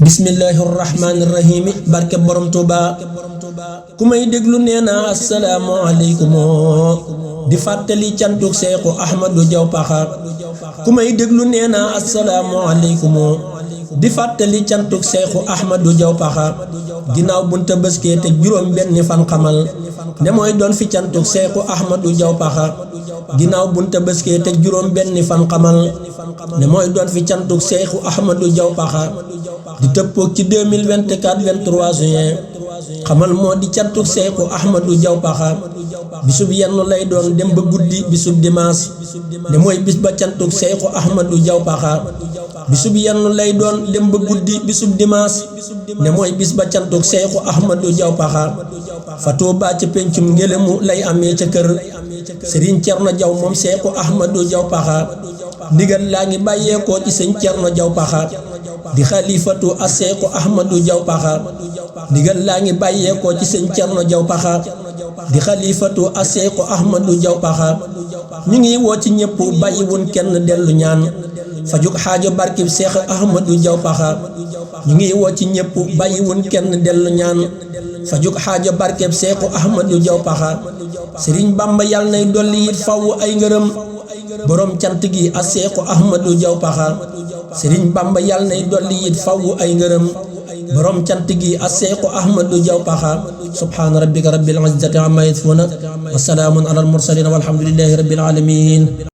bismillahirrahmanirrahim barke borom Tuuba ku may déglu nee na assalaamu aleykum di fàttali cantuk Seexu Ahmadu Jaw Paxa ku may déglu nee na assalaamu aleykum di fàttali cantuk Seexu Ahmadu Jaw Paxa ginnaaw bu Tabaski te juróom benni fan xamal ne mooy doon fi cantuk Seexu Ahmadu Jaw Paxa ginnaaw bu Tabaski te juróom benni fan xamal ne mooy doon fi cantuk Seexu Ahmadu Jaw Paxa di tëppoog ci 2024 23 juin xamal moo di cantuk Seexu Ahmadu Jaw Paxa bisub yenn lay doon dem ba guddi bisub dimanche ne mooy bis ba cantuk Seexu Ahmadu Jaw Paxa bisub yenn lay doon dem ba guddi bisub dimanche ne mooy bis ba cantuk Seexu Ahmadu Jaw Paxa fa Tuuba ca pencum Ngélému lay amee ca kër Sëriñ Cerno Jaw moom Seexu Ahmadu Jaw Paxa ndigal laa ngi bàyyeekoo ci Sëñ Cerno Jaw Paxa di xalifatu a Seexu Ahmadu Jaw Paxa ndigal laa ngi bàyyeekoo ci Sëñ Cerno Jaw Paxa di xalifatu a Seexu Ahmadu Jaw Paxa ñu ngi woo ci ñëpp bàyyiwun kenn dellu ñaan fajuk xaajo barkib Seex Ahmadu Jaw Paxa ñu ngi woo ci ñëpp bàyyiwun kenn dellu ñaan fajuk xaajo barkib Seexu Ahmadu Jaw Paxa Sëriñ Bamba yàlla nay dolli it faw ay ngërëm borom cant gi a Seexu Ahmadu Jaw Paxa Sëriñ Bamba yàlla nay dolli it faw ay ngërëm borom cant gi a Seexu Ahmadu Jaw Paxa subhaana rabbika rabbil izzati amma yasifuna wa salaamun alal mursaliin walhamdulillahi rabbil aalamiin.